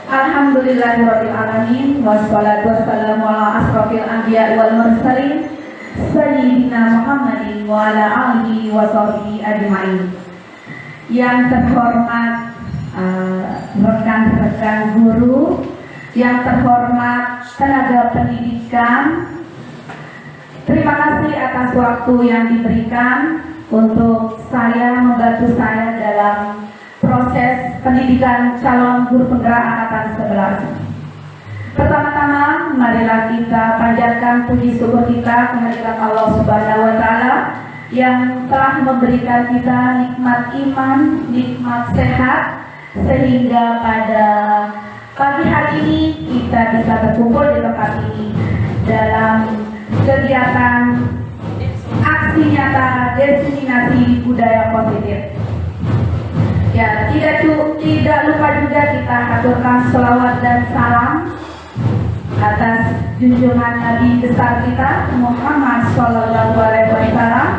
Alhamdulillahirabbil alamin wassalatu wassalamu ala asrofil anbiya wal mursalin sayyidina Muhammadin wa ala alihi wa sahbihi ajmain. Yang terhormat rekan-rekan guru, yang terhormat tenaga pendidikan, terima kasih atas waktu yang diberikan untuk saya membantu saya dalam proses pendidikan calon guru penggerak angkatan 11. Pertama-tama, marilah kita panjatkan puji syukur kita kehadirat Allah Subhanahu wa taala yang telah memberikan kita nikmat iman, nikmat sehat, sehingga pada pagi hari ini kita bisa berkumpul di tempat ini dalam kegiatan aksi nyata destinasi budaya positif. Ya, tidak lupa juga kita aturkan selawat dan salam atas junjungan Nabi besar kita Muhammad Sallallahu Alaihi Wasallam.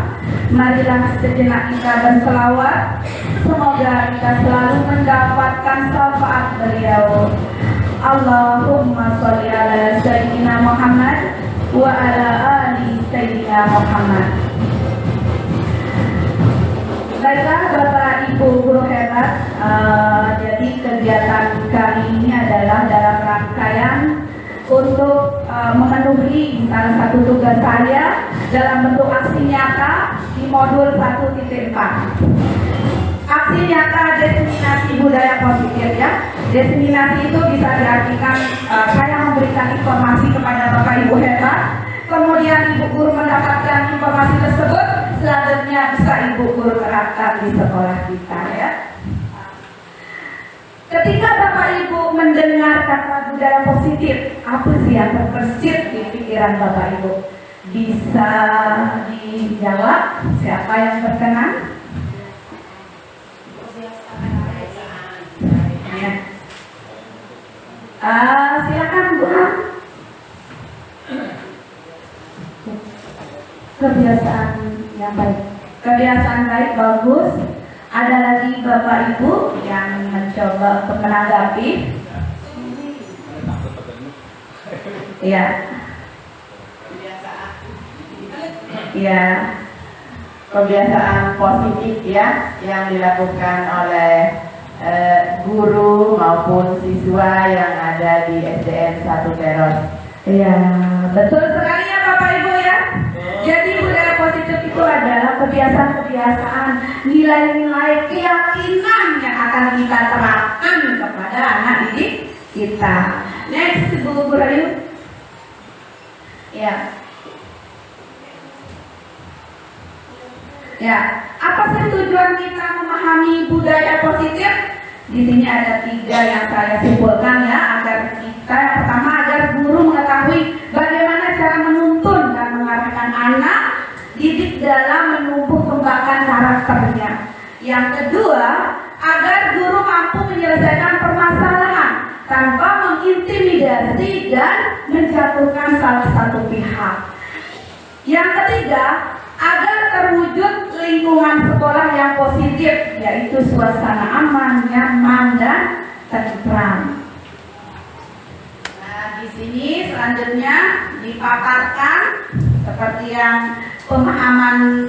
Marilah sejenak kita berselawat, semoga kita selalu mendapatkan syafaat beliau. Allahumma sholli ala sayyidina Muhammad wa ala ali sayyidina Muhammad. Baiklah Bapak Ibu guru hebat, jadi kegiatan kali ini adalah dalam rangkaian untuk memenuhi salah satu tugas saya dalam bentuk aksi nyata di modul 1.4. Aksi nyata destinasi budaya positif ya. Destinasi itu bisa diartikan saya memberikan informasi kepada Bapak Ibu hebat, kemudian Ibu guru mendapatkan informasi tersebut, selanjutnya bisa Ibu guru terapkan di sekolah kita ya. Ketika Bapak Ibu mendengar kata budaya positif, apa sih yang terbersit di pikiran Bapak Ibu? Bisa dijawab? Siapa yang berkenan? Ya. Silakan Bu. Kebiasaan yang baik. Kebiasaan baik bagus. Ada lagi Bapak Ibu yang mencoba untuk menanggapi? Ya. Ya. Kebiasaan positif ya yang dilakukan oleh guru maupun siswa yang ada di SDN 1 Teros. Iya, betul sekali ya Bapak Ibu ya. Jadi budaya positif itu adalah kebiasaan-kebiasaan, nilai-nilai, keyakinan yang akan kita terapkan kepada anak didik kita. Next, Bu Guru. Ya. Ya, apa sih tujuan kita memahami budaya positif? Di sini ada 3 yang saya simpulkan ya, agar kita yang pertama agar guru mengetahui bagaimana cara menuntun dan mengarahkan anak didik dalam menumbuh kembangkan karakternya. Yang kedua, agar guru mampu menyelesaikan permasalahan tanpa mengintimidasi dan menjatuhkan salah satu pihak. Yang ketiga, agar terwujud lingkungan sekolah yang positif, yaitu suasana aman, nyaman, dan tentram. Nah, di sini selanjutnya dipaparkan seperti yang pemahaman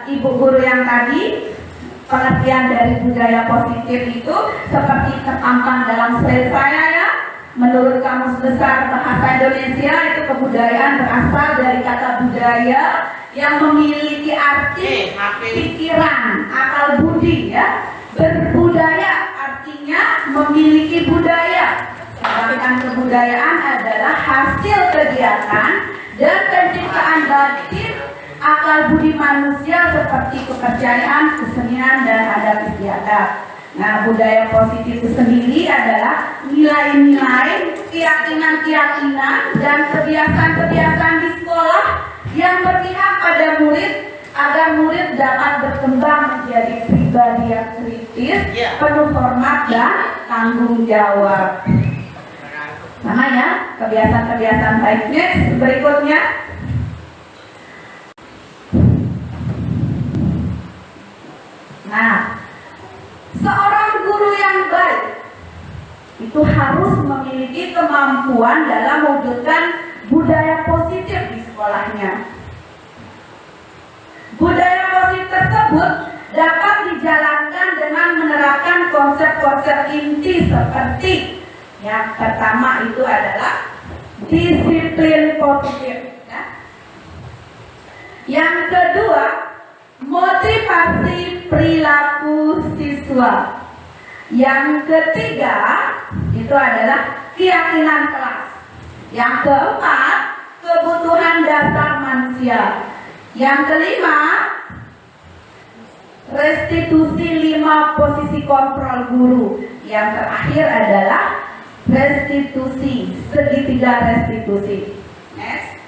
Ibu guru yang tadi, pengertian dari budaya positif itu seperti terpampang dalam slide saya ya. Menurut Kamus Besar Bahasa Indonesia, itu kebudayaan berasal dari kata budaya yang memiliki arti pikiran, akal budi ya. Berbudaya artinya memiliki budaya. Sedangkan kebudayaan adalah hasil kegiatan dan penciptaan batin akal budi manusia seperti kepercayaan, kesenian, dan adat istiadat. Nah, budaya positif itu sendiri adalah nilai-nilai, keyakinan-keyakinan, dan kebiasaan-kebiasaan di sekolah yang berpihak pada murid agar murid dapat berkembang menjadi pribadi yang kritis, penuh hormat, dan tanggung jawab. Nah ya, kebiasaan-kebiasaan baik. Next, berikutnya. Nah, seorang guru yang baik itu harus memiliki kemampuan dalam mewujudkan budaya positif di sekolahnya. Budaya positif tersebut dapat dijalankan dengan menerapkan konsep-konsep inti seperti yang pertama itu adalah disiplin positif. Ya. Yang kedua, motivasi perilaku siswa. Yang ketiga, itu adalah keyakinan kelas. Yang keempat, kebutuhan dasar manusia. Yang kelima, restitusi 5 posisi kontrol guru. Yang terakhir adalah restitusi, segitiga restitusi. Next.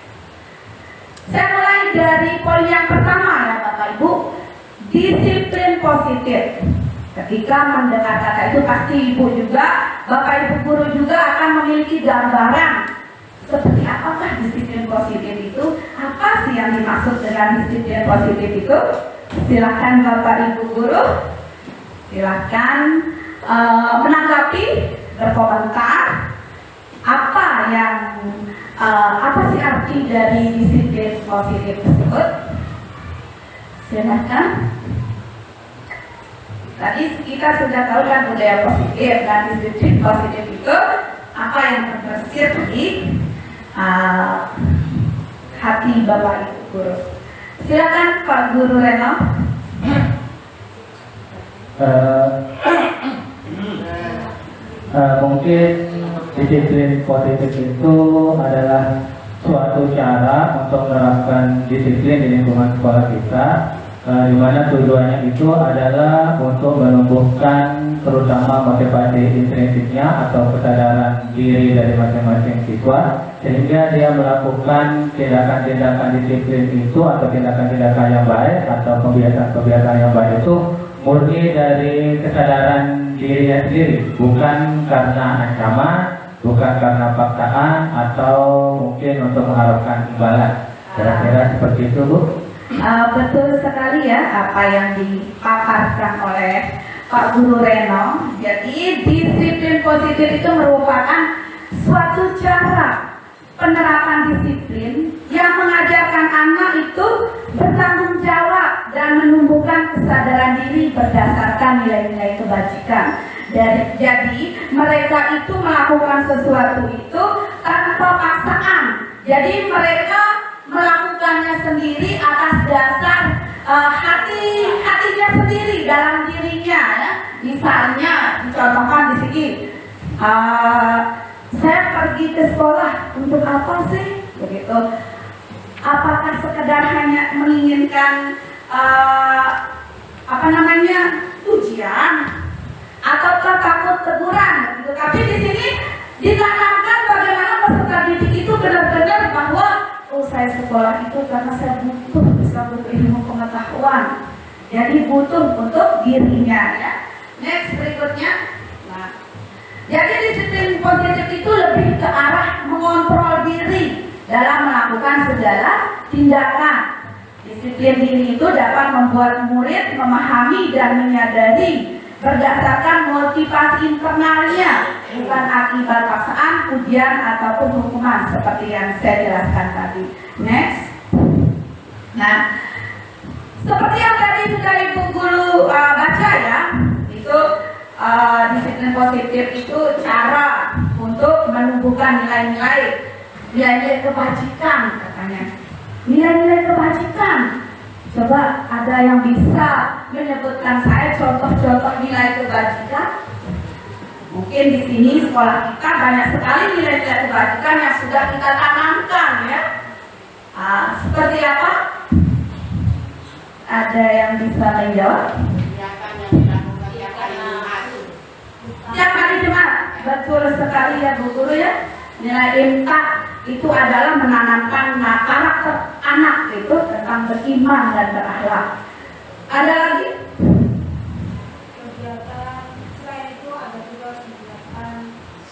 Saya mulai dari poin yang pertama ya Bapak Ibu, disiplin positif. Ketika mendengar kata itu pasti Ibu juga, Bapak Ibu guru juga akan memiliki gambaran seperti apakah disiplin positif itu, apa sih yang dimaksud dengan disiplin positif itu. Silahkan Bapak Ibu guru, silahkan menanggapi, berkomentar apa sih arti dari disiplin positif tersebut. Silahkan. Tadi kita sudah tahu kan budaya positif dan disiplin positif itu apa yang terbersih di hati Bapak Ibu guru. Silakan Pak Guru Reno. Mungkin disiplin positif itu adalah suatu cara untuk menerapkan disiplin di lingkungan sekolah kita, di mana tujuannya itu adalah untuk menumbuhkan terutama motivasi intrinsiknya atau kesadaran diri dari masing-masing siswa, sehingga dia melakukan tindakan-tindakan disiplin itu atau tindakan-tindakan yang baik atau kebiasaan-kebiasaan yang baik itu murni dari kesadaran dirinya sendiri, bukan karena ancaman, bukan karena paksaan atau mungkin untuk mengharapkan imbalan. Kira-kira seperti itu, Bu. Betul sekali ya apa yang dipaparkan oleh Pak Guru Reno. Jadi disiplin positif itu merupakan suatu cara penerapan disiplin yang mengajarkan anak itu bertanggung jawab dan menumbuhkan kesadaran diri berdasarkan nilai-nilai kebajikan. Jadi mereka itu melakukan sesuatu itu tanpa paksaan. Jadi mereka melakukannya sendiri atas dasar hatinya sendiri dalam dirinya ya. Misalnya dicontohkan di sini, saya pergi ke sekolah untuk apa sih? Begitu. Apakah sekedar hanya menginginkan ujian ataukah takut teguran? Gitu. Tapi di sini ditanamkan bagaimana peserta didik itu benar-benar bahwa saya sekolah itu karena saya butuh bisa berilmu pengetahuan. Jadi butuh untuk dirinya ya. Next berikutnya. Nah, jadi disiplin positif itu lebih ke arah mengontrol diri dalam melakukan segala tindakan. Disiplin diri itu dapat membuat murid memahami dan menyadari berdasarkan motivasi internalnya, bukan akibat paksaan, ujian ataupun hukuman seperti yang saya jelaskan tadi. Next. Nah, seperti yang tadi sudah Ibu Guru baca ya, itu disiplin positif itu cara untuk menumbuhkan nilai-nilai kebajikan katanya. Nilai-nilai kebajikan. Coba ada yang bisa menyebutkan saya contoh-contoh nilai kebajikan? Mungkin di sini sekolah kita banyak sekali nilai-nilai kebajikan yang sudah kita tanamkan ya. Seperti apa? Ada yang bisa menjawab? Tiap hari Jumat, betul sekali ya Bu Guru ya. Nilai imtak itu adalah menanamkan karakter anak itu tentang beriman dan berakhlak. Ada lagi? Kegiatan selain itu ada juga kegiatan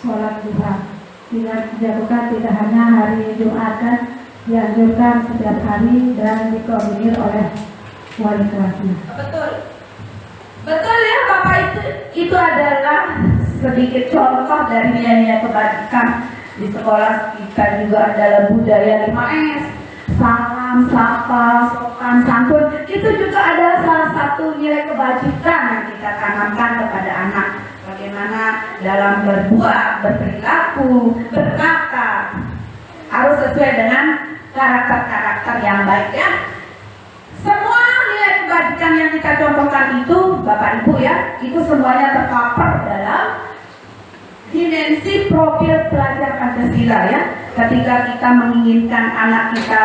sholat duha. Dilakukan tidak hanya hari Jumat kan, dianjurkan setiap hari dan dikoordinir oleh wali kelasnya. Betul. adalah sedikit contoh dari nilai-nilai kebajikan. Di sekolah kita juga adalah budaya 5S, salam, sapa, sopan, santun. Itu juga adalah salah satu nilai kebajikan yang kita tanamkan kepada anak. Bagaimana dalam berbuat, berperilaku, berkata harus sesuai dengan karakter-karakter yang baik ya. Semua nilai kebajikan yang kita contohkan itu, Bapak Ibu ya, itu semuanya tercover dalam dimensi profil pelajar Pancasila ya. Ketika kita menginginkan anak kita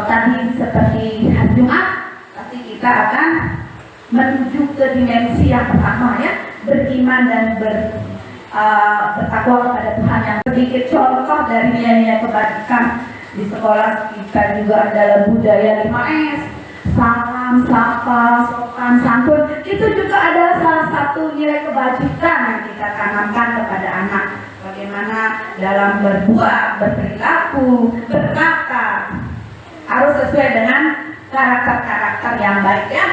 tadi seperti hari Jumat, pasti kita akan menuju ke dimensi yang pertama ya, beriman dan bertakwa kepada Tuhan. Yang sedikit contoh dari nilai-nilai kebajikan. Di sekolah kita juga adalah budaya 5S, salam, sapa, sopan, santun. Itu juga adalah salah satu nilai kebajikan yang kita tanamkan kepada anak. Bagaimana dalam berbuat, berperilaku, berkata harus sesuai dengan karakter-karakter yang baik ya.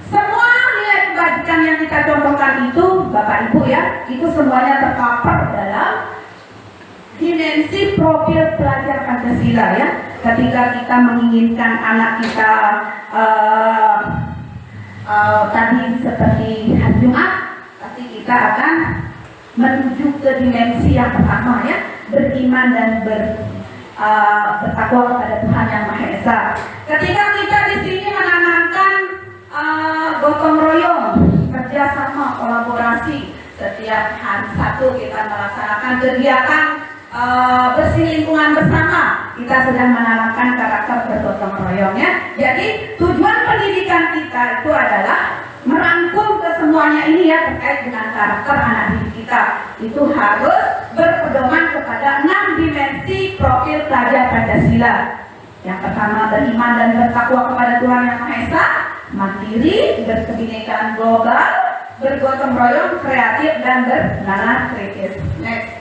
Semua nilai kebajikan yang kita contohkan itu, Bapak Ibu ya, itu semuanya tercover dalam dimensi profil pelajar Pancasila ya. Ketika kita menginginkan anak kita tadi seperti hari Jumat, pasti kita akan menuju ke dimensi yang pertama ya, beriman dan bertakwa kepada Tuhan Yang Maha Esa. Ketika kita di sini menanamkan gotong royong, kerjasama, kolaborasi, setiap hari Sabtu kita melaksanakan kegiatan bersih lingkungan bersama, kita sedang menanamkan karakter bergotong royong ya. Jadi tujuan pendidikan kita itu adalah merangkum ke semuanya ini ya, terkait dengan karakter anak didik kita. Itu harus berpedoman kepada 6 dimensi profil pelajar Pancasila. Yang pertama, beriman dan bertakwa kepada Tuhan Yang Maha Esa, mandiri, berkebinekaan global, bergotong royong, kreatif dan bernalar kritis. Next.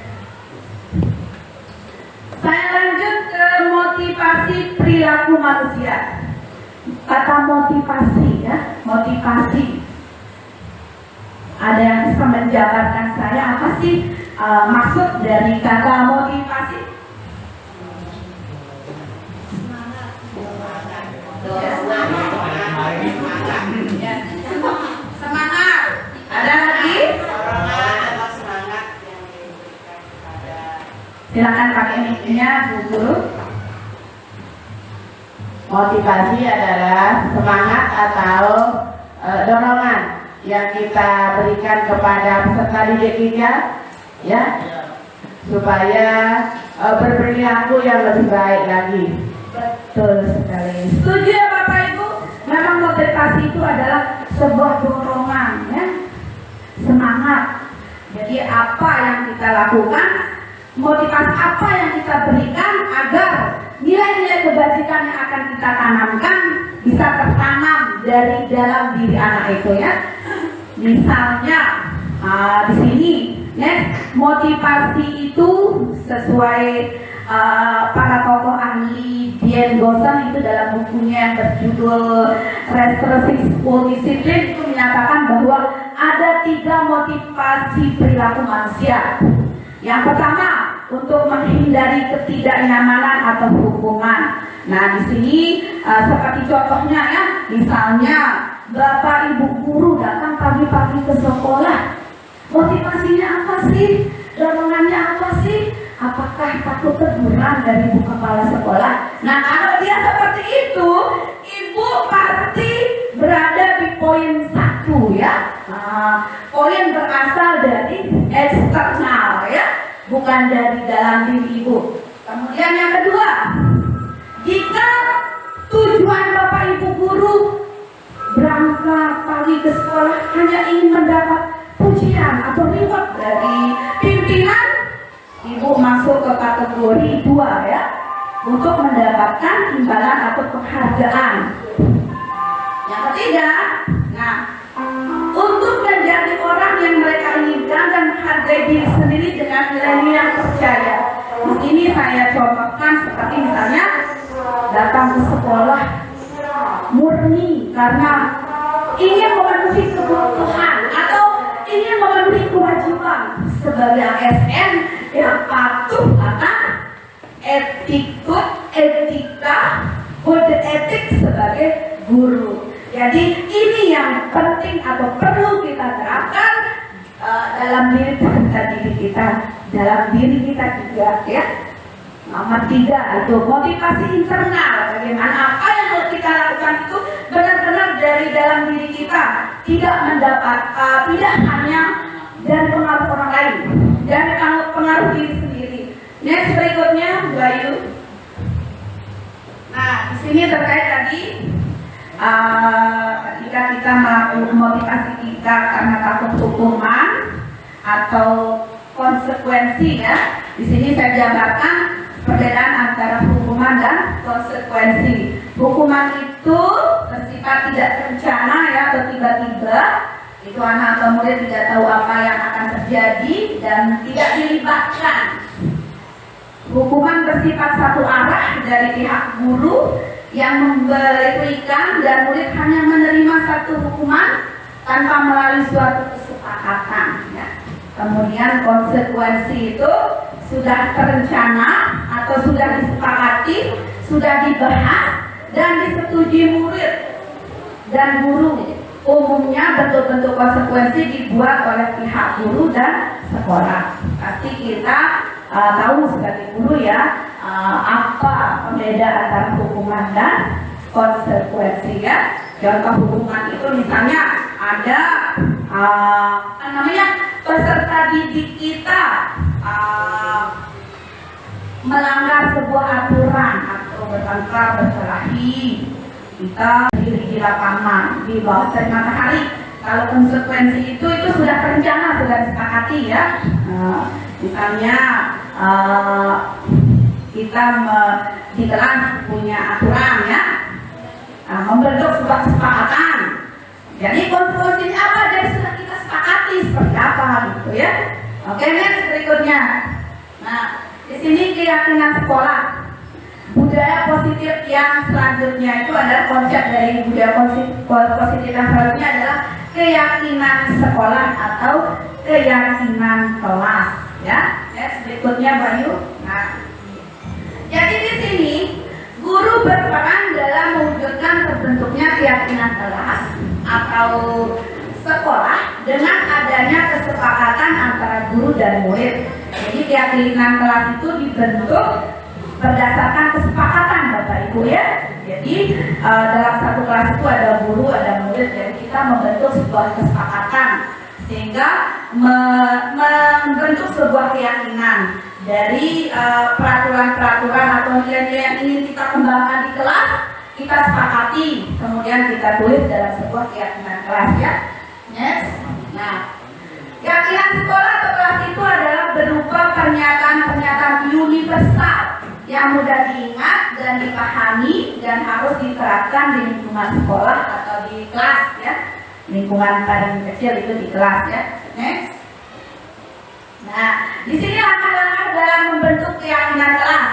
Saya lanjut ke motivasi perilaku manusia. Kata motivasi ya, motivasi. Ada yang bisa menjabarkan saya apa sih maksud dari kata motivasi? Semangat. Ada lagi? Silakan pakai mic-nya, Bu Guru. Motivasi adalah semangat atau dorongan yang kita berikan kepada peserta didik kita ya, supaya berperilaku yang lebih baik lagi. Betul sekali. Setuju ya Bapak Ibu? Memang motivasi itu adalah sebuah dorongan ya, semangat. Jadi apa yang kita lakukan, motivasi apa yang kita berikan agar nilai-nilai kebajikan yang akan kita tanamkan bisa tertanam dari dalam diri anak itu ya. Misalnya di sini, motivasi itu sesuai para tokoh ahli Dian Gosan itu dalam bukunya yang berjudul Restriksi Disiplin itu menyatakan bahwa ada 3 motivasi perilaku manusia. Yang pertama, untuk menghindari ketidaknyamanan atau hukuman. Nah, di sini seperti contohnya ya, misalnya Bapak Ibu guru datang pagi-pagi ke sekolah. Motivasinya apa sih? Dorongannya apa sih? Apakah takut teguran dari ibu kepala sekolah? Nah, kalau dia seperti itu, ibu pasti berada di poin 1 ya. Poin berasal dari eksternal ya, bukan dari dalam diri ibu. Kemudian yang kedua, jika tujuan Bapak Ibu guru berangkat pagi ke sekolah hanya ingin mendapat pujian atau reward dari pimpinan, ibu masuk ke kategori 2 ya, untuk mendapatkan imbalan atau penghargaan. Yang ketiga, nah, untuk menjadi orang yang mereka inginkan dan menghargai diri sendiri dengan nilai-nilai yang percaya. Di sini saya contohkan seperti misalnya datang ke sekolah murni karena ingin memenuhi kebutuhan atau ingin memenuhi kewajiban sebagai ASN yang patuh akan etika, kode etik sebagai guru. Jadi ini yang penting atau perlu kita terapkan dalam diri kita, dalam diri kita juga ya. Nomor 3 itu motivasi internal. Bagaimana apa yang harus kita lakukan itu benar-benar dari dalam diri kita, tidak mendapat tidak hanya dari pengaruh orang lain, dari pengaruh diri sendiri. Next berikutnya Bayu. Nah di sini terkait tadi ketika kita melakukan motivasi kita karena takut hukuman atau konsekuensi ya. Di sini saya jabarkan perbedaan antara hukuman dan konsekuensi. Hukuman itu bersifat tidak terencana ya atau tiba-tiba. Itu anak atau murid tidak tahu apa yang akan terjadi dan tidak dilibatkan. Hukuman bersifat satu arah dari pihak guru yang memberikan dan murid hanya menerima satu hukuman tanpa melalui suatu kesepakatan ya. Kemudian konsekuensi itu sudah terencana atau sudah disepakati, sudah dibahas dan disetujui murid dan guru. Umumnya bentuk-bentuk konsekuensi dibuat oleh pihak guru dan sekolah. Pasti kita tahu sebagai guru ya apa pembeda antara hukuman dan konsekuensi ya. Contoh hukuman itu misalnya ada peserta didik kita melanggar sebuah aturan atau bertengkar berkelahi, kita di lapangan di bawah terik matahari. Kalau konsekuensi itu sudah terencana, sudah disepakati ya. Misalnya kita di kelas punya aturan ya, membentuk sebuah kesepakatan. Jadi konsekuensinya apa? Jadi sudah kita sepakati seperti apa gitu ya. Oke, next berikutnya. Nah, di sini keyakinan sekolah. Budaya positif yang selanjutnya itu adalah konsep dari budaya positif yang selanjutnya adalah keyakinan sekolah atau keyakinan kelas ya. Next berikutnya Bayu. Nah, jadi di sini guru berperan dalam mewujudkan terbentuknya keyakinan kelas atau sekolah dengan adanya kesepakatan antara guru dan murid. Jadi keyakinan kelas itu dibentuk berdasarkan kesepakatan Bapak Ibu ya. Jadi dalam satu kelas itu ada guru, ada murid. Jadi kita membentuk sebuah kesepakatan sehingga membentuk sebuah keyakinan dari peraturan-peraturan atau nilai-nilai yang ingin kita kembangkan di kelas, kita sepakati, kemudian kita tulis dalam sebuah keyakinan kelas ya. Next. Nah, keyakinan sekolah atau kelas itu adalah berupa pernyataan-pernyataan universal yang mudah diingat dan dipahami dan harus diterapkan di lingkungan sekolah atau di kelas ya. Lingkungan paling kecil itu di kelas ya. Next. Nah, di sini langkah-langkah dalam membentuk keyakinan kelas.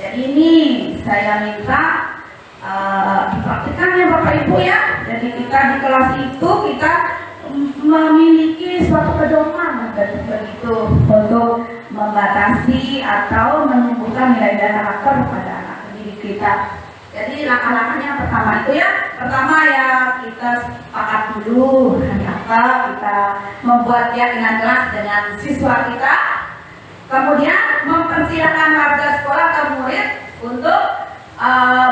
Jadi ini saya minta dipraktikkan ya Bapak Ibu ya. Jadi kita di kelas itu kita memiliki suatu pedoman begitu untuk membatasi atau menumbuhkan nilai-nilai karakter pada anak didik kita. Jadi langkah-langkahnya pertama itu ya, pertama ya kita sepakat dulu apa kita membuat keyakinan kelas dengan siswa kita, kemudian mempersilahkan warga sekolah atau murid untuk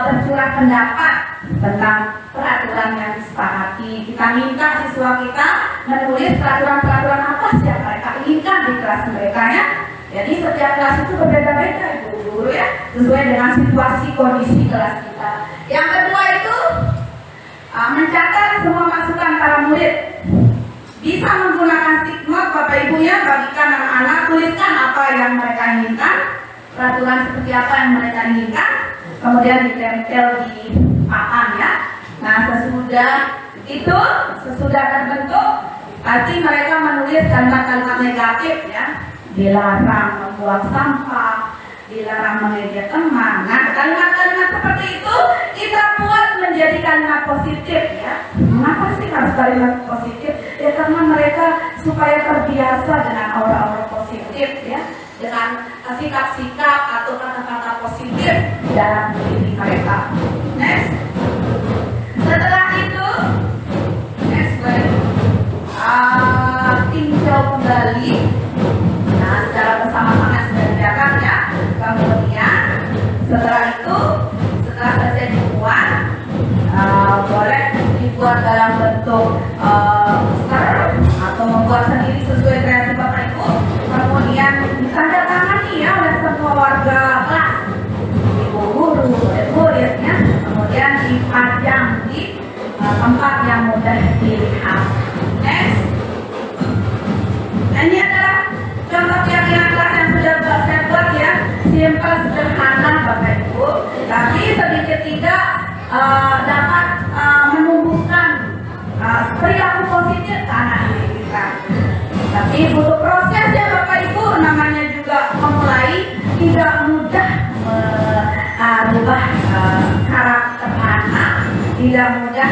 bercurah pendapat tentang peraturan yang disepakati. Kita minta siswa kita menulis peraturan-peraturan apa sih yang mereka inginkan di kelas mereka ya. Jadi setiap kelas itu berbeda-beda Ibu Guru ya, sesuai dengan situasi kondisi kelas kita. Yang kedua itu mencatat semua masukan para murid. Bisa menggunakan sticknote Bapak Ibu ya, bagikan anak-anak, tuliskan apa yang mereka inginkan, peraturan seperti apa yang mereka inginkan, kemudian ditempel di papan ya. Nah sesudah terbentuk, pasti mereka menulis kalimat-kalimat negatif ya. Dilarang membuang sampah, dilarang mengejek teman. Nah, kalimat-kalimat seperti itu kita buat menjadi kalimat positif ya. Kenapa sih harus kalimat positif? Ya karena mereka supaya terbiasa dengan aura-aura positif ya, dengan sikap-sikap atau kata-kata positif dalam diri mereka. Next. Setelah itu, next slide. Tinjau kembali. Nah, secara bersama-sama sudah dilakukan ya. Kemudian setelah itu, setelah selesai dibuat, boleh dibuat dalam bentuk poster atau membuat sendiri sesuai kreasi Bapak Ibu. Kemudian ditandatangani ya oleh semua warga kelas, ibu guru, murid ya. Kemudian dipajang di tempat yang mudah dilihat. Next. Nah, ini adalah contoh keyakinan kelas yang sudah saya buat ya, simpel sederhana Bapak Ibu, tapi sedikit tidak dapat menumbuhkan perilaku positif ke anak didik kita. Tapi butuh proses ya Bapak Ibu, namanya juga memulai, tidak mudah merubah karakter anak, tidak mudah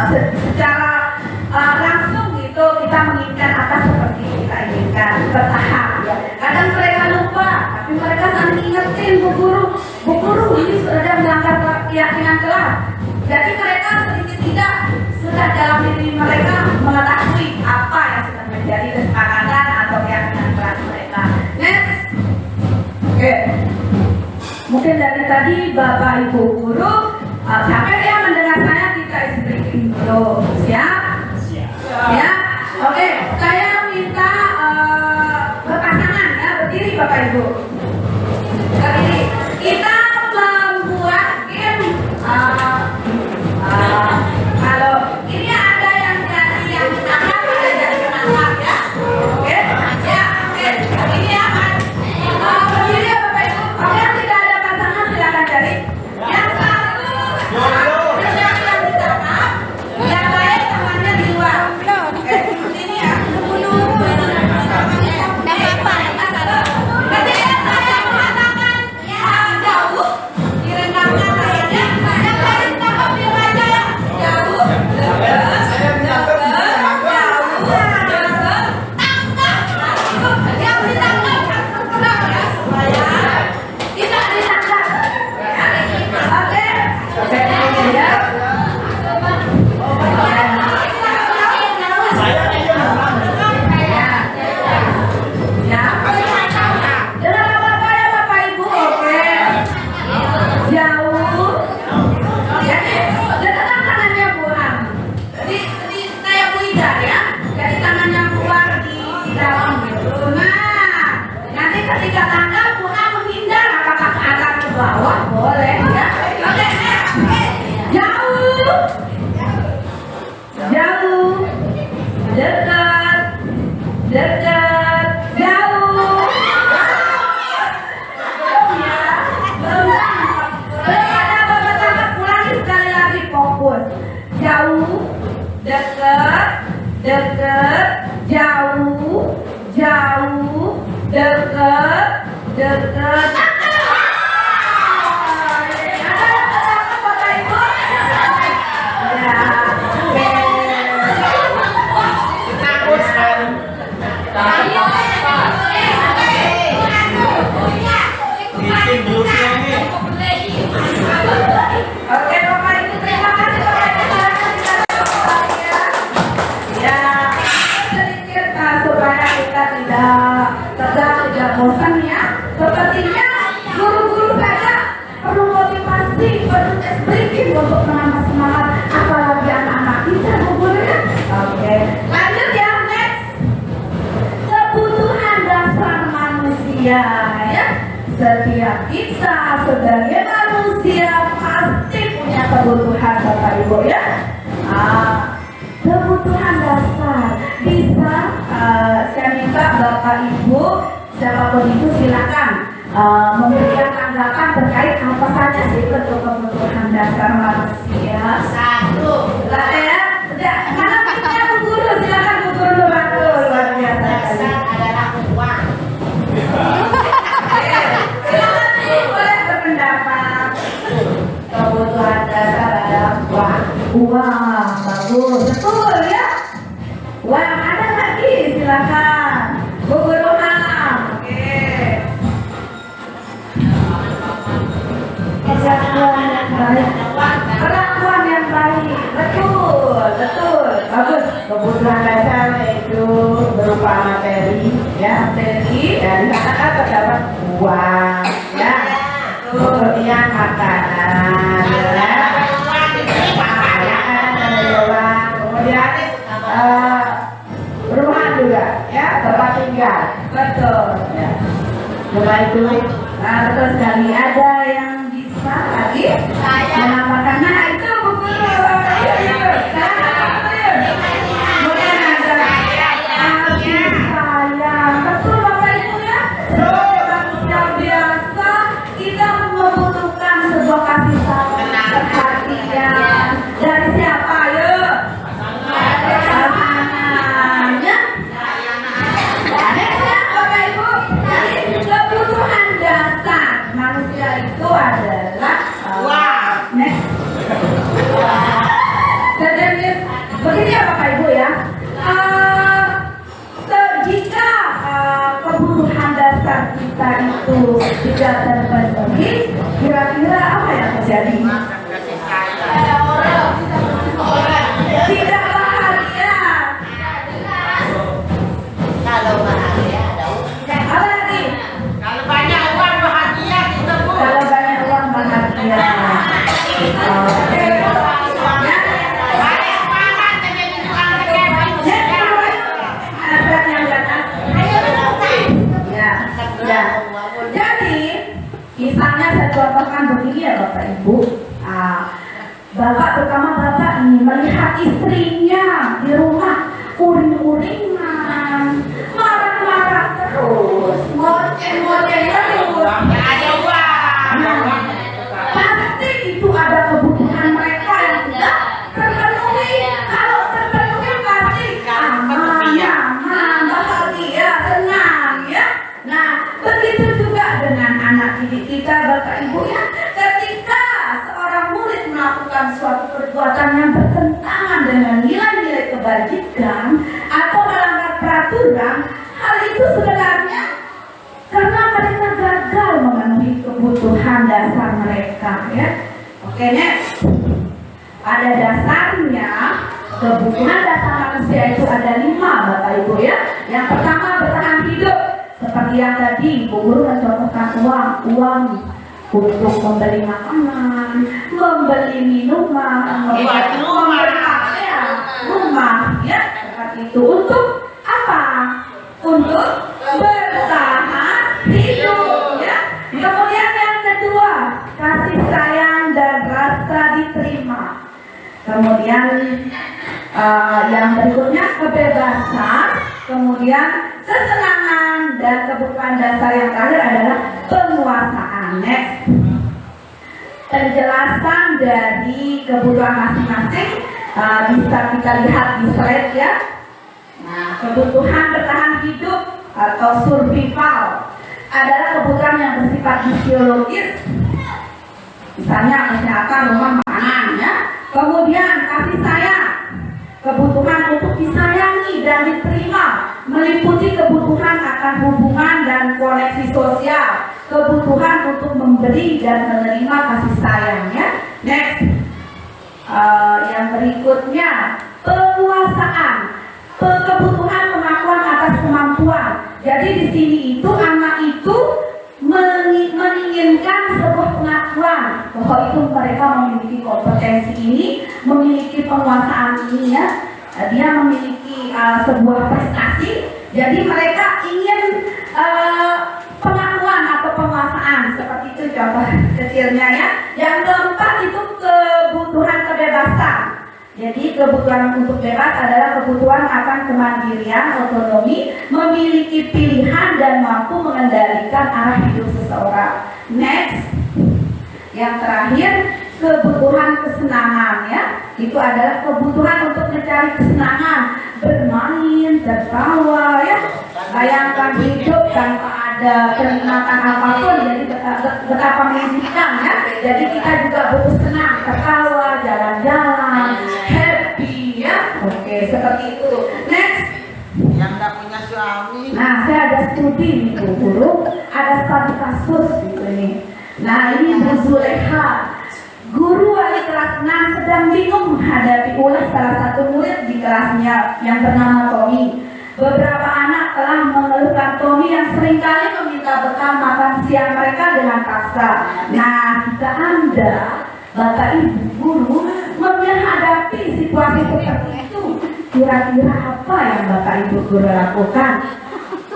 secara langsung gitu kita menginginkan apa seperti kita inginkan, bertahap ya. Kadang mereka lupa, tapi mereka saling ingetin bu guru ini sudah melanggar keyakinan kelas. Jadi mereka sedikit tidak sudah dalam diri mereka mengetahui apa yang sudah menjadi kesepakatan atau keyakinan kelas mereka. Next. Oke. Mungkin dari tadi Bapak Ibu guru capek ya mendengar saya, kita isi briefing dulu. Siap? Ya, oke. Saya minta berpasangan ya, berdiri Bapak Ibu. Berdiri. Kita membuat game. Kalau ini ada yang jadi yang ditangkap, ada yang ditangkap ya. Oke, ya, oke. Ini ya kan. Berdiri ya Bapak Ibu. Oke, yang tidak ada pasangan silakan cari. Yang satu yang ditangkap, yang lain tangannya di luar. Oke, ini ya. Ketika saya mengatakan jauh, direndahkan tangannya, yang lain tangkap di wajah ya. Jauh, tangkap. Yang ditangkap harus tenang ya, supaya tidak ditangkap. Oke, ya. Ya. Dengar apa-apa ya Bapak Ibu, oke. Jauh. Jadi, dekatkan tangannya buang. Jadi kayak Bu Ida ya. Jadi tangannya keluar di dalam gitu. Nah, nanti ketika tangkap buang menghindar, apakah ke atas ke bawah boleh ya. Oke. Jauh. Jauh. Dekat. Dekat. Jauh. Belum ya. Belum ada Bapak tangkap, ulangi sekali lagi, fokus. Jauh. Dekat. Dekat. Jauh. Jauh. Dekat. Dekat. Oke Bapak Ibu, terima kasih Bapak Ibu. Silakan kita ya, sedikit supaya kita tidak tegang, tidak bosan ya. Sepertinya guru-guru saja perlu motivasi, perlu briefing untuk menambah semangat, apalagi anak-anak kita guru ya. Oke, lanjut ya, next. Kebutuhan dasar manusia ya. Setiap kita sebagai manusia pasti punya kebutuhan Bapak Ibu ya. Kebutuhan dasar bisa saya minta Bapak Ibu siapapun itu silakan memberikan tanggapan terkait apa saja sih bentuk kebutuhan dasar manusia. Satu, lah ya, karena kita Bu Guru, silakan Bu Guru membantu luar biasa. Dasar adalah uang. Silakan Wah, bagus. Betul ya? Wah, ada lagi, silakan. Bu Guru Ham. Oke. Perlakuan yang baik. Perlakuan yang baik. Betul, betul. Bagus. Kebutuhan dasar yaitu berupa materi, ya, Materi. dan di sana terdapat uang, ya, kemudian makanan, ya, pakaian, kemudian rumah juga, ya, tempat tinggal. Betul. Ya. Setelah itu, Nah, betul sekali. Ada yang bisa lagi menambahkan? Nah, itu Bu Guru. Ayo, ayo. Kemudian ada kasih sayang. Betul Bapak Ibu ya? Sebagai manusia biasa, kita membutuhkan sebuah kasih sayang, perhatian. Dari siapa? Ayo. Pasangannya. Ada Bapak Ibu. Jadi kebutuhan dasar manusia itu adalah next. Sejenis begini ya Bapak Ibu ya. Jika kebutuhan dasar kita itu tidak terpenuhi, kira-kira apa yang terjadi? Tidak bahagia. Kalau bahagia ada Apa lagi? kalau banyak uang bahagia kita Bu. Kalau banyak uang bahagia. Oke. Banyak makan menjadi tukang kebun. Aspek yang di atas. Ya, ya. Jadi, misalnya saya contohkan begini ya Bapak Ibu. Bapak terutama bapak ini melihat istrinya di rumah uring-uringan, marah-marah terus, ngoceh-ngoceh terus. Ada uang. Pasti itu ada kebutuhan mereka yang tidak terpenuhi. Kalau terpenuhi pasti aman, nyaman, bahagia, senang ya. Nah, begitu juga dengan anak didik kita Bapak Ibu ya. Ketika seorang murid melakukan suatu perbuatan yang bertentangan dengan nilai-nilai kebajikan atau melanggar peraturan, hal itu sebenarnya karena mereka gagal memenuhi kebutuhan dasar mereka ya. Oke, next. Pada dasarnya kebutuhan dasar manusia itu ada 5 Bapak Ibu ya. Yang pertama bertahan hidup. Seperti yang tadi Bu Guru mencontohkan uang untuk membeli makanan, membeli minuman, Buat rumah. membeli pakaian, rumah ya. Seperti itu untuk apa? Untuk bertahan hidup ya. Kemudian yang kedua, kasih sayang dan rasa diterima. Kemudian yang berikutnya kebebasan, kemudian kesenangan, dan kebutuhan dasar yang terakhir adalah penguasaan. Next. Penjelasan dari kebutuhan masing-masing bisa kita lihat di slide ya. Nah, kebutuhan bertahan hidup atau survival adalah kebutuhan yang bersifat fisiologis. Misalnya kesehatan, rumah, makanan ya. Kemudian kasih sayang, kebutuhan untuk disayangi dan diterima, meliputi kebutuhan akan hubungan dan koneksi sosial, kebutuhan untuk memberi dan menerima kasih sayang ya. Next. Yang berikutnya penguasaan, kebutuhan pengakuan atas kemampuan. Jadi di sini itu anak itu menginginkan sebuah pengakuan bahwa itu mereka memiliki kompetensi ini, memiliki penguasaan ini ya. Dia memiliki sebuah prestasi. Jadi mereka ingin pengakuan atau penguasaan, seperti itu contoh kecilnya ya. Yang keempat itu kebutuhan kebebasan. Jadi kebutuhan untuk bebas adalah kebutuhan akan kemandirian, otonomi, memiliki pilihan dan mampu mengendalikan arah hidup seseorang. Next. Yang terakhir, kebutuhan kesenangan ya. Itu adalah kebutuhan untuk mencari kesenangan, bermain, tertawa ya. Bayangkan hidup tanpa ada kenikmatan apapun, jadi betapa menyenangkan ya. Jadi kita juga butuh senang, tertawa, jalan-jalan, happy ya. Oke, seperti itu. Next. Yang nggak punya suami. Nah, saya ada studi nih Bu Guru, ada studi kasus gitu nih. Nah, ini Bu Zuleha, guru wali kelas 6 sedang bingung menghadapi ulas salah satu murid di kelasnya yang bernama Tommy. Beberapa anak telah mengeluhkan Tommy yang seringkali meminta bekal makan siang mereka dengan paksa. Nah, jika Anda, Bapak Ibu guru, menghadapi situasi seperti itu, kira-kira apa yang Bapak Ibu guru lakukan?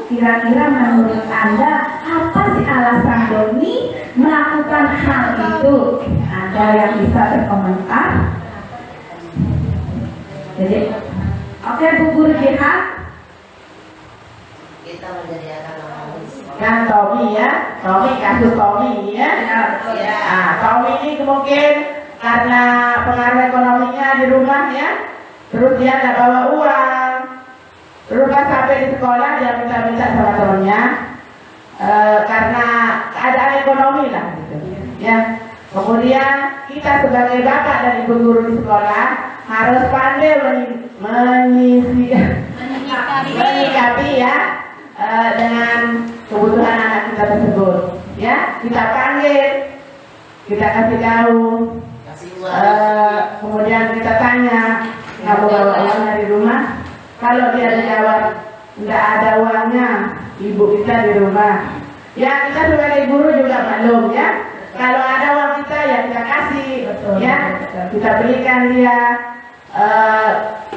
Kira-kira menurut Anda apa sih alasan Tommy melakukan hal itu? Ada yang bisa berkomentar? Jadi, oke Bu Guru Jihan. Kita menyediakan orang. Kan Tommy ya, Tommy kasus Tommy ya. Ya, betul ya. Nah, Tommy ini mungkin karena pengaruh ekonominya di rumah ya, terus dia nggak bawa uang, terus pas sampai di sekolah dia minta-minta sama temennya, karena keadaan ekonomi lah gitu ya. Kemudian kita sebagai bapak dan ibu guru di sekolah harus pandai menyikapi ya, dengan kebutuhan anak kita tersebut ya. Kita panggil, kita kasih tahu, Kasih uang. kemudian kita tanya, kamu bawa uang dari rumah? Kalau dia menjawab nggak ada uangnya, ibu kita di rumah ya, kita sebagai guru juga maklum ya. Kalau ada uang kita ya kita kasih. Betul, Ya, betul. kita belikan dia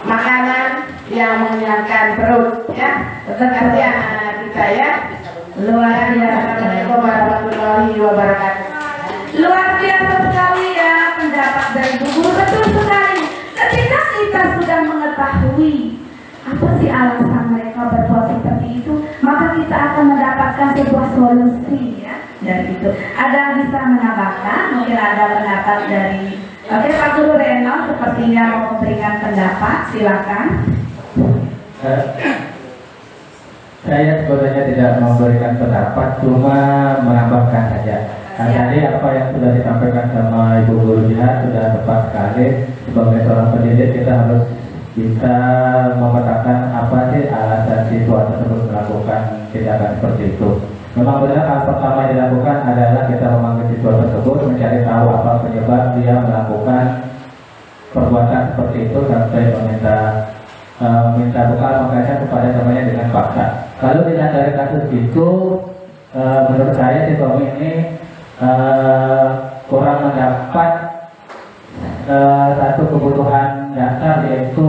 makanan yang mengenyangkan perut ya. Tetap kasih anak-anak kita ya. Luar biasa. Assalamualaikum warahmatullahi wabarakatuh. Luar biasa sekali ya pendapat dari Bu Guru, betul sekali. Ketika kita sudah mengetahui apa sih alasan mereka berbuat seperti itu, maka kita akan mendapatkan sebuah solusi ya dari itu. Ada yang bisa menambahkan? Mungkin ada pendapat dari Oke, Pak Guru Reno sepertinya mau memberikan pendapat, silakan. Saya sebenarnya tidak memberikan pendapat, cuma menambahkan saja. Nah, tadi apa yang sudah disampaikan sama Ibu Guru Jihan sudah tepat sekali. Sebagai seorang pendidik kita harus bisa memetakan apa sih alasan siswa tersebut melakukan tindakan seperti itu. Memang benar hal pertama yang dilakukan adalah kita memanggil siswa tersebut, mencari tahu apa penyebab dia melakukan perbuatan seperti itu sampai minta bekal makanya kepada temannya dengan paksa. Kalau dilihat dari kasus itu, menurut saya si Tommy ini kurang mendapat satu kebutuhan dasar, yaitu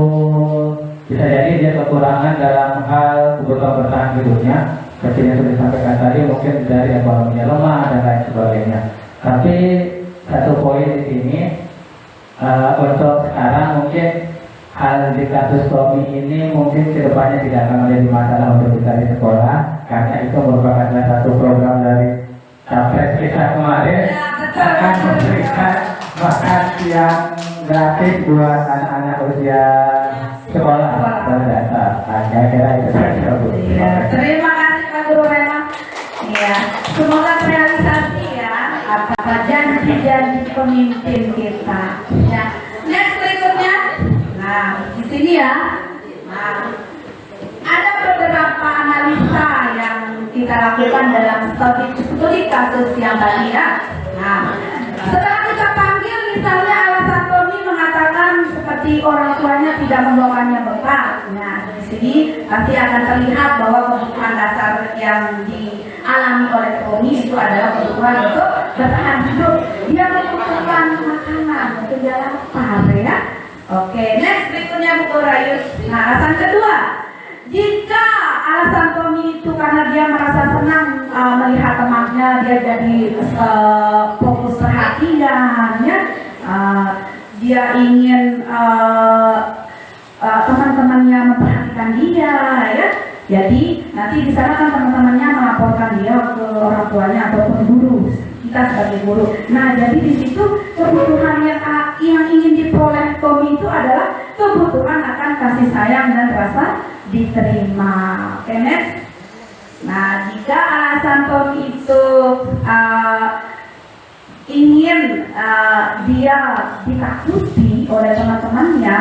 bisa jadi dia kekurangan dalam hal kebutuhan bertahan hidupnya seperti yang sudah disampaikan tadi, mungkin dari ekonominya lemah dan lain sebagainya. Tapi satu poin di sini, untuk sekarang mungkin hal di kasus Tommy ini mungkin kedepannya tidak akan menjadi masalah untuk kita di sekolah, karena itu merupakan salah satu program dari Capres kita kemarin, akan memberikan makan siang gratis buat anak-anak usia sekolah berdasar. Kira-kira itu saja, Bu. Iya, terima kasih Pak Guru Reno. Iya, semoga terrealisasi ya apa janji-janji pemimpin kita. Ya, next berikutnya. Nah, di sini ya. Nah, ada beberapa analisa yang kita lakukan dalam studi kasus yang tadi ya. Nah, setelah kita panggil, misalnya alasan Tommy mengatakan seperti orang tuanya tidak membawakannya bekal. Nah, di sini pasti akan terlihat bahwa kebutuhan dasar yang dialami oleh Tommy itu adalah kebutuhan untuk bertahan hidup. Dia membutuhkan makanan, untuk dia lapar ya. Oke, next berikutnya Bu Rayu. Nah, alasan kedua, jika alasan Tommy itu karena dia merasa senang melihat temannya, dia jadi fokus perhatian ya, dia ingin teman-temannya memperhatikan dia ya. Jadi nanti di sana kan teman-temannya melaporkan dia ke orang tuanya ataupun guru, kita sebagai guru. Nah, jadi di situ kebutuhan yang ingin diperoleh Tommy itu adalah kebutuhan akan kasih sayang dan rasa diterima. Oke, next. Nah, jika alasan Tommy itu ingin dia ditakuti oleh teman-temannya,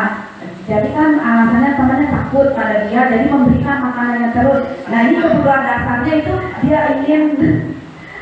jadi kan alasannya temannya takut pada dia, jadi memberikan makanannya terus. Nah ini kebutuhan dasarnya itu dia ingin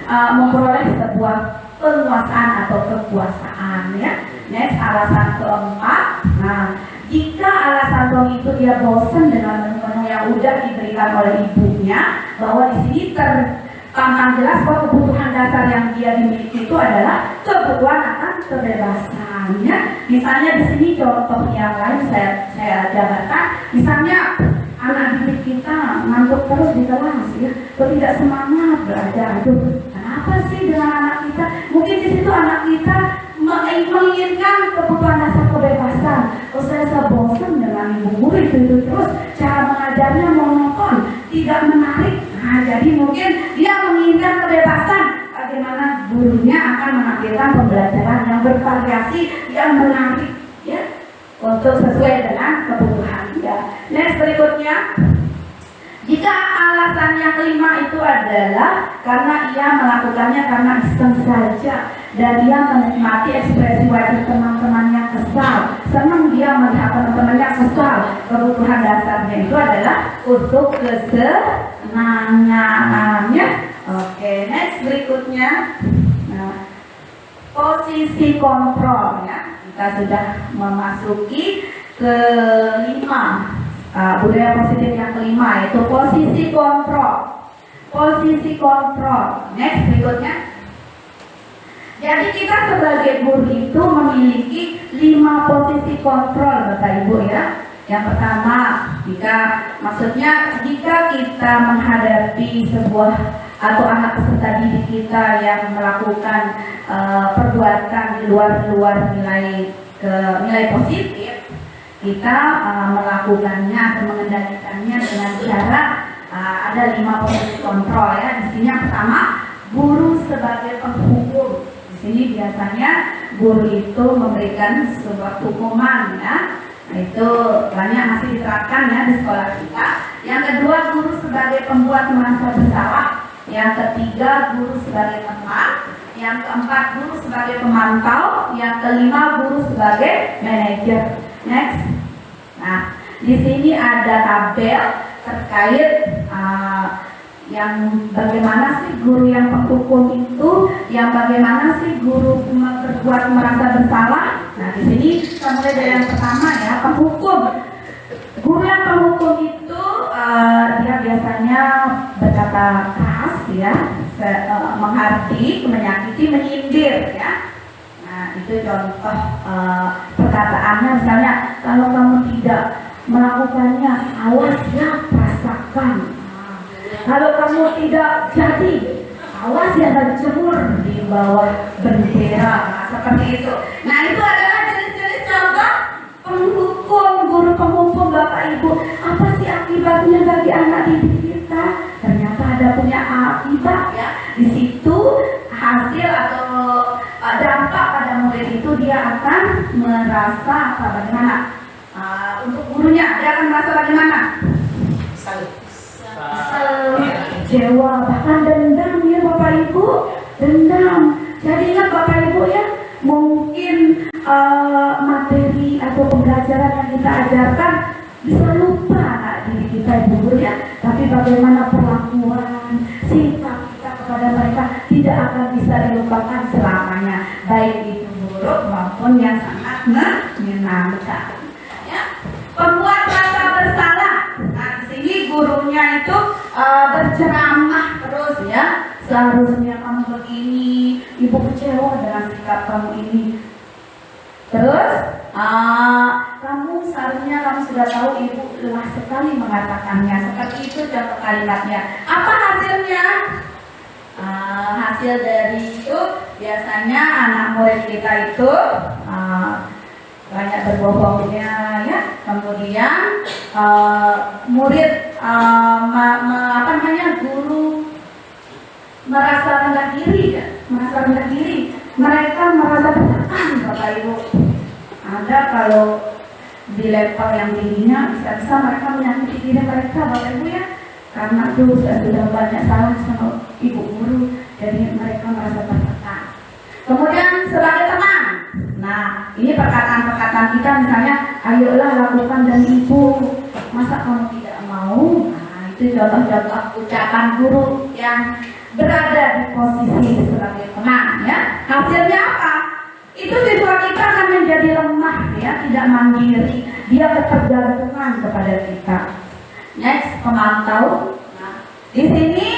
memperoleh sebuah penguasaan atau kekuasaan ya. Next, alasan keempat. Nah, jika alasan Tom itu dia bosan dengan menu-menu yang udah diberikan oleh ibunya, bahwa di sini terpampang jelas bahwa kebutuhan dasar yang dia dimiliki itu adalah kebutuhan akan kebebasan. Ya. Misalnya di sini contoh yang lain saya jabarkan, misalnya anak didik kita ngantuk terus di kelas ya, atau tidak semangat belajar. Aduh, kenapa sih dengan anak kita? Mungkin di situ anak kita menginginkan kebutuhan dasar kebebasan. Oh, saya bosan dengan ibu guru itu terus, cara mengajarnya monoton, tidak menarik. Nah, jadi mungkin dia menginginkan kebebasan. Bagaimana gurunya akan menampilkan pembelajaran yang bervariasi, yang menarik, ya, untuk sesuai dengan kebutuhan dia. Next, berikutnya. Jika alasan yang kelima itu adalah karena ia melakukannya karena iseng saja dan dia menikmati ekspresi wajah teman-temannya kesal, senang dia melihat teman-temannya kesal, kebutuhan dasarnya itu adalah untuk kesenangannya. Oke, next berikutnya. Nah, posisi kontrol ya. Kita sudah memasuki kelima. Budaya positif yang kelima yaitu posisi kontrol. Posisi kontrol. Next berikutnya. Jadi kita sebagai guru itu memiliki 5 posisi kontrol, Bapak Ibu ya. Yang pertama, jika kita menghadapi sebuah atau anak peserta didik kita yang melakukan perbuatan di luar nilai positif, kita melakukannya atau mengendalikannya dengan cara ada 5 posisi kontrol ya. Di sini yang pertama, guru sebagai penghukum. Di sini biasanya guru itu memberikan sebuah hukuman ya. Nah, itu banyak masih diterapkan ya di sekolah kita. Yang kedua, guru sebagai pembuat merasa bersalah. Yang ketiga, guru sebagai teman. Yang keempat, guru sebagai pemantau. Yang kelima, guru sebagai manajer. Next. Nah, di sini ada tabel terkait yang bagaimana sih guru yang penghukum itu, yang bagaimana sih guru berbuat merasa bersalah. Nah, di sini kita mulai dari yang pertama ya, penghukum. Guru yang penghukum itu dia biasanya berkata keras ya, menghardik, menyakiti, menyindir ya. Nah, itu contoh perkataannya, misalnya kalau kamu tidak melakukannya, awas ya, rasakan. Kalau kamu tidak jadi, awas ya, berjemur di bawah bendera. Nah, seperti itu. Nah, itu adalah jenis-jenis contoh penghukum, guru penghukum. Bapak Ibu, apa sih akibatnya bagi anak didik kita? Ternyata ada punya akibat ya. Di situ hasil atau dampak pada murid itu dia akan merasa bagaimana? Untuk gurunya dia akan merasa bagaimana? Kecewa, bahkan dendam ya Bapak Ibu, dendam. Jadi ingat Bapak Ibu ya, mungkin materi atau pembelajaran yang kita ajarkan bisa lupa anak didik kita Ibu ya, tapi bagaimana perlakuan, sikap kita kepada mereka tidak akan bisa dilupakan selamanya, baik itu buruk maupun yang sangat menyenangkan. Ya, pembuat rasa bersalah. Nah, di sini gurunya itu berceramah terus ya. Seharusnya kamu begini, ibu kecewa dengan sikap kamu ini. Terus kamu seharusnya kamu sudah tahu ibu lelah sekali mengatakannya. Seperti itu contoh kalimatnya. Apa hasilnya? Hasil dari itu biasanya anak murid kita itu banyak berbohongnya ya. Kemudian murid guru merasa rendah diri ya, mereka merasa tertekan Bapak Ibu. Ada kalau di level yang tingginya bisa-bisa mereka menyakiti diri mereka Bapak Ibu ya, karena sudah banyak salah sama ibu guru, jadi mereka merasa tertekan. Kemudian sebagai teman. Nah, ini perkataan-perkataan kita misalnya, ayolah lakukan demi ibu. Masa kamu tidak mau? Nah, itu contoh-contoh ucapan guru yang berada di posisi sebagai teman ya. Hasilnya apa? Itu siswa kita akan menjadi lemah ya, tidak mandiri. Dia ketergantungan kepada kita. Next, pemantau. Nah, di sini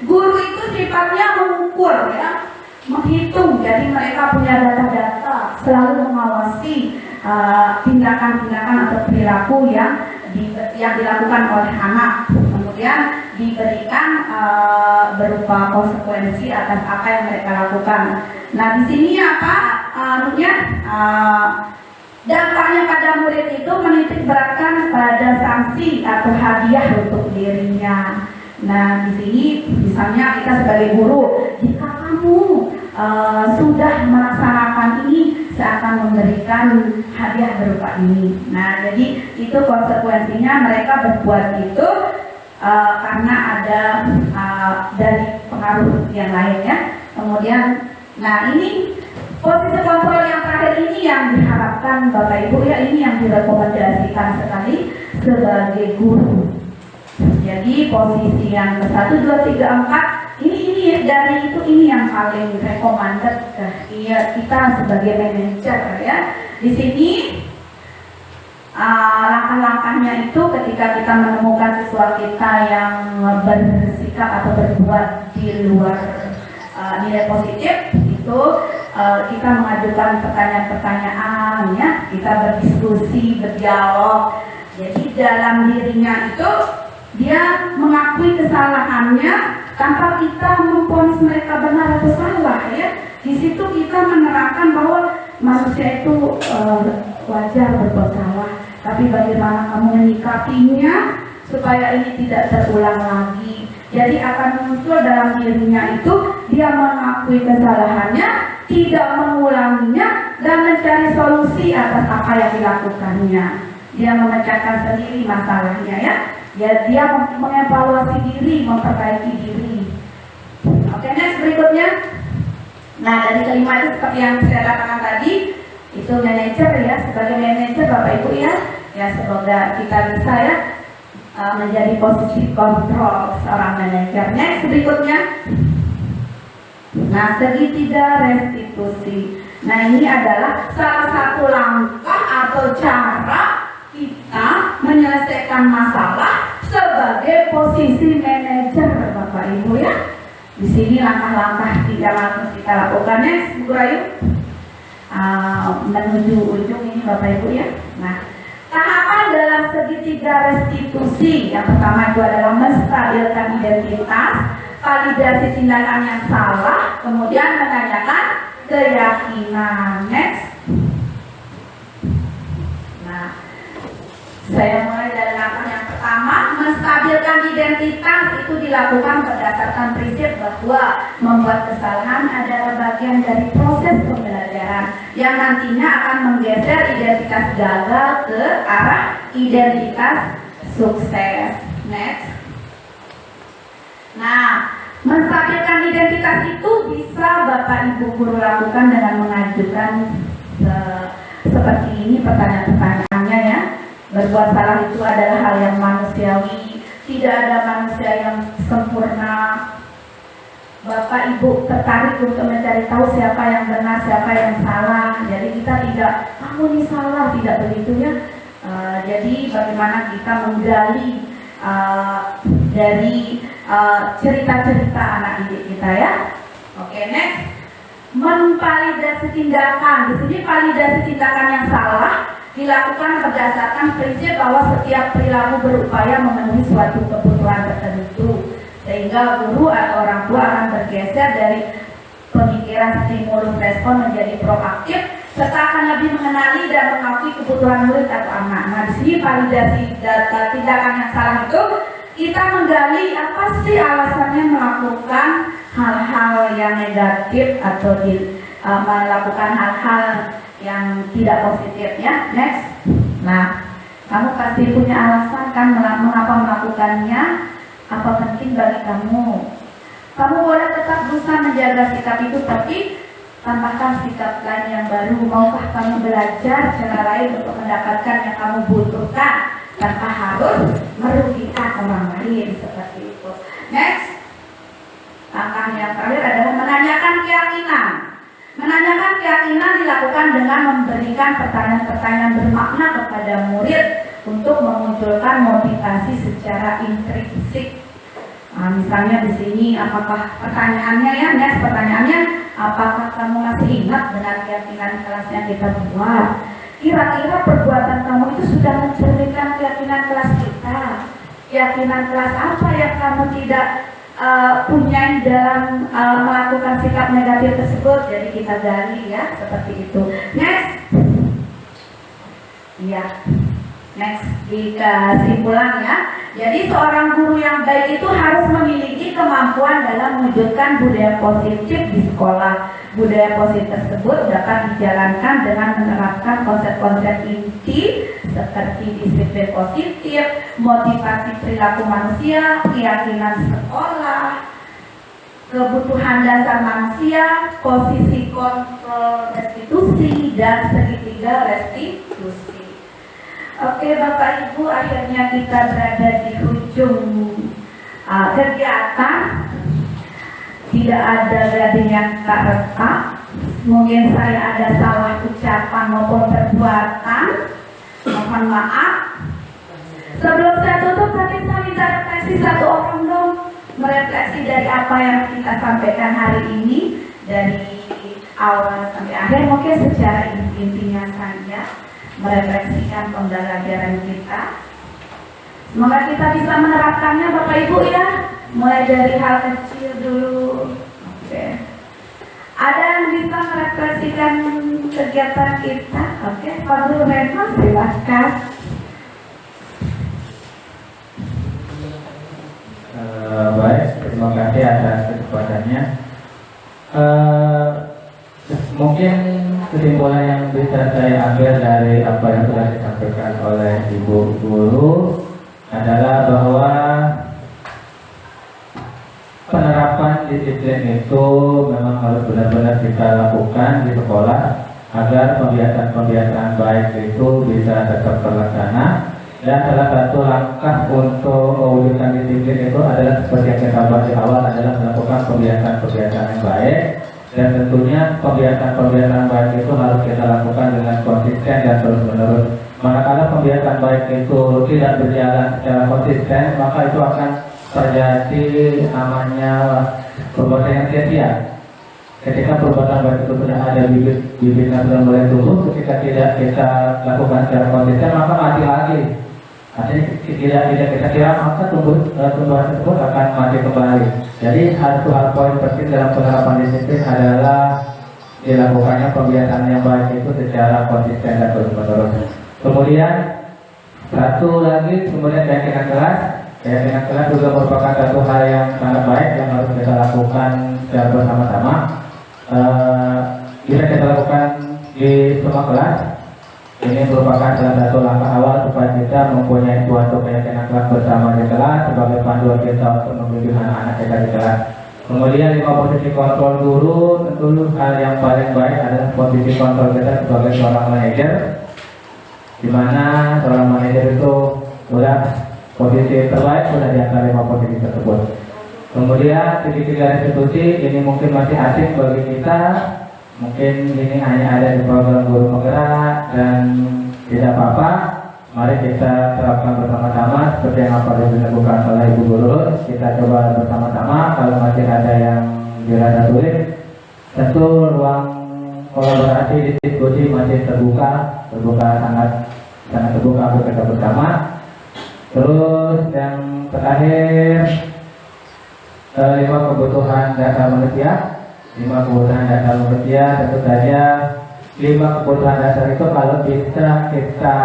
guru itu sifatnya mengukur ya, menghitung. Jadi mereka punya data-data, selalu mengawasi tindakan-tindakan atau perilaku yang dilakukan oleh anak. Kemudian diberikan berupa konsekuensi atas apa yang mereka lakukan. Nah, di sini apa? Dampaknya pada murid itu menitik beratkan pada sanksi atau hadiah untuk dirinya. Nah, di sini misalnya kita sebagai guru, jika kamu sudah melaksanakan ini, saya akan memberikan hadiah berupa ini. Nah, jadi itu konsekuensinya mereka berbuat itu karena ada dari pengaruh yang lainnya. Kemudian, nah ini posisi kontrol yang terakhir ini yang diharapkan Bapak Ibu ya, ini yang direkomendasikan sekali sebagai guru. Jadi posisi yang ke-1, 2, 3, 4 ini dari itu ini yang paling recommended kita sebagai manajer ya. Di sini langkah-langkahnya itu ketika kita menemukan siswa kita yang bersikap atau berbuat di luar nilai positif itu kita mengajukan pertanyaan-pertanyaan ya, kita berdiskusi, berdialog. Jadi dalam dirinya itu dia mengakui kesalahannya tanpa kita memvonis mereka benar atau salah ya. Di situ kita menerapkan bahwa manusia itu wajar berbuat salah, tapi bagaimana kamu menyikapinya supaya ini tidak terulang lagi. Jadi akan muncul dalam dirinya itu dia mengakui kesalahannya, tidak mengulanginya, dan mencari solusi atas apa yang dilakukannya. Dia memecahkan sendiri masalahnya ya. Dia mengevaluasi diri, memperbaiki diri. Oke, next berikutnya. Nah, dari kelima itu seperti yang saya katakan tadi, itu manajer ya, sebagai manajer Bapak Ibu ya, semoga kita bisa ya menjadi posisi kontrol seorang manajer. Next berikutnya. Nah, segitiga restitusi. Nah, ini adalah salah satu langkah atau cara kita menyelesaikan masalah sebagai posisi manajer Bapak Ibu ya. Di sini langkah-langkah yang harus kita lakukan. Next, Bu Rayu. Menuju ujung ini Bapak Ibu ya. Nah, tahapan dalam segitiga restitusi yang pertama itu adalah menstabilkan identitas, validasi tindakan yang salah, kemudian menanyakan keyakinan. Next. Nah, saya mulai dari langkah yang pertama, menstabilkan identitas itu dilakukan berdasarkan prinsip bahwa membuat kesalahan adalah bagian dari proses pembelajaran yang nantinya akan menggeser identitas gagal ke arah identitas sukses. Next. Nah, menstabilkan identitas itu bisa Bapak Ibu guru lakukan dengan mengajukan seperti ini pertanyaan-pertanyaannya ya. Berbuat salah itu adalah hal yang manusiawi, tidak ada manusia yang sempurna. Bapak Ibu tertarik untuk mencari tahu siapa yang benar, siapa yang salah. Jadi kita tidak, kamu ini salah, tidak begitu ya. Jadi bagaimana kita menggali dari cerita-cerita anak didik kita ya. Oke, next. Memvalidasi tindakan. Di sini validasi tindakan yang salah dilakukan berdasarkan prinsip bahwa setiap perilaku berupaya memenuhi suatu kebutuhan tertentu, sehingga guru atau orang tua akan bergeser dari pemikiran stimulus respon menjadi proaktif, serta akan lebih mengenali dan mengakui kebutuhan murid atau anak. Nah, di sini validasi data tindakan yang salah itu kita menggali apa sih alasannya melakukan hal-hal yang negatif atau melakukan hal-hal yang tidak positif ya. Next. Nah, kamu pasti punya alasan kan mengapa melakukannya, apa penting bagi kamu. Kamu boleh tetap berusaha menjaga sikap itu, tapi Tambahkan sikap lain yang baru. Maukah kamu belajar cara lain untuk mendapatkan yang kamu butuhkan tanpa harus merugikan orang lain, seperti itu. Next, langkah yang terakhir adalah menanyakan keyakinan. Menanyakan keyakinan dilakukan dengan memberikan pertanyaan-pertanyaan bermakna kepada murid untuk memunculkan motivasi secara intrinsik. Nah, misalnya di sini, apakah pertanyaannya ya, next pertanyaannya, apakah kamu masih ingat dengan keyakinan kelas yang kita buat? Kira-kira perbuatan kamu itu sudah mencerminkan keyakinan kelas kita? Keyakinan kelas apa yang kamu tidak punya dalam melakukan sikap negatif tersebut? Jadi kita gali ya, seperti itu. Next, ya. Next, di kesimpulan ya. Jadi seorang guru yang baik itu harus memiliki kemampuan dalam mewujudkan budaya positif di sekolah. Budaya positif tersebut dapat dijalankan dengan menerapkan konsep-konsep inti seperti disiplin positif, motivasi perilaku manusia, keyakinan sekolah, kebutuhan dasar manusia, posisi kontrol restitusi, dan segitiga restitusi. Oke Bapak Ibu, akhirnya kita berada di ujung kegiatan. Tidak ada gading yang tak retak. Mungkin saya ada salah ucapan maupun perbuatan, mohon maaf. Sebelum saya tutup, tapi saya minta refleksi satu orang dong, merefleksi dari apa yang kita sampaikan hari ini dari awal sampai akhir, mungkin secara intinya saja merefleksikan pembelajaran kita. Semoga kita bisa menerapkannya Bapak Ibu ya, mulai dari hal kecil dulu. Oke. Ada yang bisa merefleksikan kegiatan kita? Oke, Fadlu Reno silahkan. Baik, terima kasih atas kesempatannya. Mungkin kesimpulan yang bisa saya ambil dari apa yang telah disampaikan oleh Ibu Guru adalah bahwa penerapan disiplin itu memang harus benar-benar kita lakukan di sekolah agar pembiasaan-pembiasaan baik itu bisa tetap terlaksana. Dan salah satu langkah untuk mewujudkan disiplin itu adalah seperti yang kita bahas di awal, adalah melakukan pembiasaan-pembiasaan yang baik. Dan tentunya pembiasaan baik itu harus kita lakukan dengan konsisten dan terus-menerus. Manakala pembiasaan baik itu tidak berjalan secara konsisten, maka itu akan terjadi namanya perbuatan yang sia-sia. Ketika perbuatan baik itu sudah ada bibitnya sudah mulai tumbuh, ketika tidak kita lakukan secara konsisten, maka mati lagi. Artinya tidak kita kira, maka tumbuhan tersebut akan mati kembali. Jadi satu hal poin penting dalam penerapan disiplin adalah dilakukannya pembiasaan yang baik itu secara konsisten dan terus-menerus. Kemudian satu lagi, kemudian keyakinan kelas. Keyakinan kelas juga merupakan satu hal yang sangat baik yang harus kita lakukan secara bersama-sama. Bisa kita lakukan di semua kelas. Ini merupakan salah satu langkah awal supaya kita mempunyai suatu keyakinan kelas bersama di kelas sebagai panduan kita untuk membimbing anak-anak kita di kelas. Kemudian 5 posisi kontrol guru, tentu hal yang paling baik adalah posisi kontrol kita sebagai seorang manajer, di mana seorang manajer itu sudah posisi terbaik sudah di antara 5 posisi tersebut. Kemudian segitiga restitusi ini mungkin masih asing bagi kita. Mungkin ini hanya ada di program guru menggerak dan tidak apa-apa. Mari kita terapkan bersama-sama seperti yang apa yang dilakukan oleh Ibu Guru. Kita coba bersama-sama. Kalau masih ada yang dirasa sulit, tentu ruang kolaborasi diskusi masih terbuka sangat terbuka untuk kita bersama. Terus yang terakhir, 5 kebutuhan dasar manusia. 5 kebutuhan dasar manusia, tentu saja 5 kebutuhan dasar itu kalau bisa kita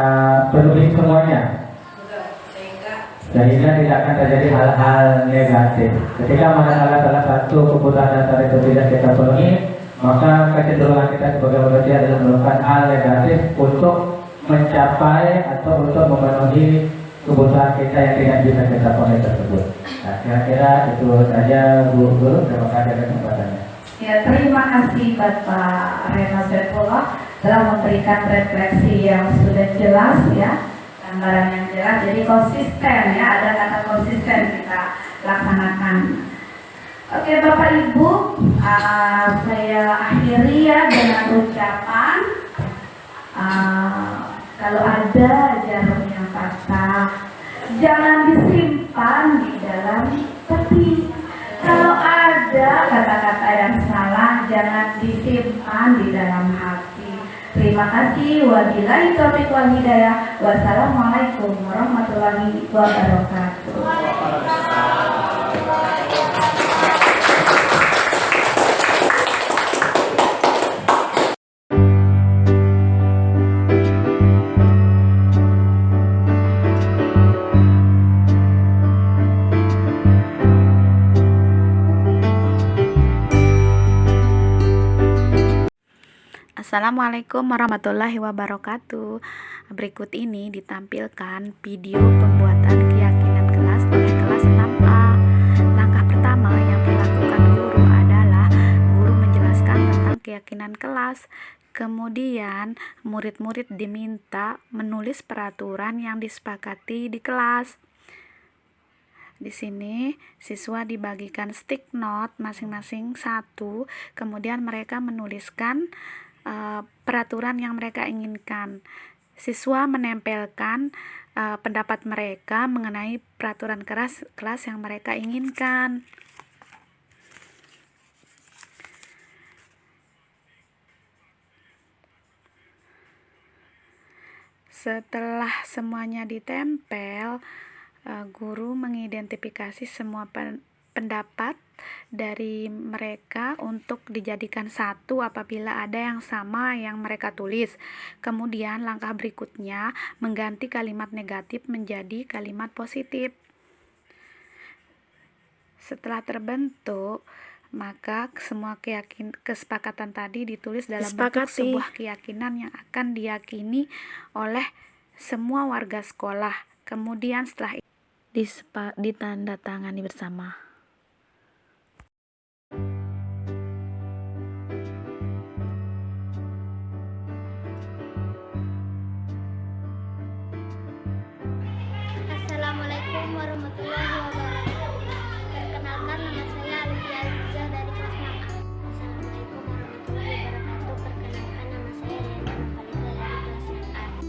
penuhi semuanya, sehingga tidak akan terjadi hal-hal negatif. Ketika manakala salah satu kebutuhan dasar itu tidak kita penuhi, maka kecenderungan kita sebagai manusia adalah melakukan hal negatif untuk mencapai atau untuk memenuhi kebutuhan kita yang tidak bisa kita penuhi tersebut. Nah, kira-kira itu saja Bu Guru. Terima kasih atas kesempatannya. Ya, terima kasih Bapak Reno Saifullah telah memberikan refleksi yang sudah jelas ya, gambaran yang jelas. Jadi konsisten ya, ada kata konsisten kita laksanakan. Oke Bapak Ibu, saya akhiri ya dengan ucapan kalau ada jarum yang patah, jangan disimpan di dalam peti. Kalau ada kata-kata yang salah, jangan disimpan di dalam hati. Terima kasih. Wabillahi taufiq wal hidayah. Wassalamualaikum warahmatullahi wabarakatuh. Assalamualaikum warahmatullahi wabarakatuh. Berikut ini ditampilkan video pembuatan keyakinan kelas oleh kelas 6A. Langkah pertama yang dilakukan guru adalah guru menjelaskan tentang keyakinan kelas. Kemudian murid-murid diminta menulis peraturan yang disepakati di kelas. Di sini siswa dibagikan stick note masing-masing satu, kemudian mereka menuliskan peraturan yang mereka inginkan. Siswa menempelkan pendapat mereka mengenai peraturan kelas yang mereka inginkan. Setelah semuanya ditempel, guru mengidentifikasi semua pendapat dari mereka untuk dijadikan satu apabila ada yang sama yang mereka tulis. Kemudian langkah berikutnya mengganti kalimat negatif menjadi kalimat positif. Setelah terbentuk, maka semua kesepakatan tadi ditulis dalam bentuk sebuah keyakinan yang akan diyakini oleh semua warga sekolah. Kemudian setelah ditandatangani bersama. Assalamualaikum warahmatullahi wabarakatuh. Perkenalkan, nama saya Alifia Azizah dari kelas 6A. Assalamualaikum warahmatullahi wabarakatuh. Perkenalkan, nama saya Riana Nurfaliza dari kelas 6A.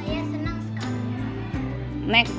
Saya senang sekali. Next.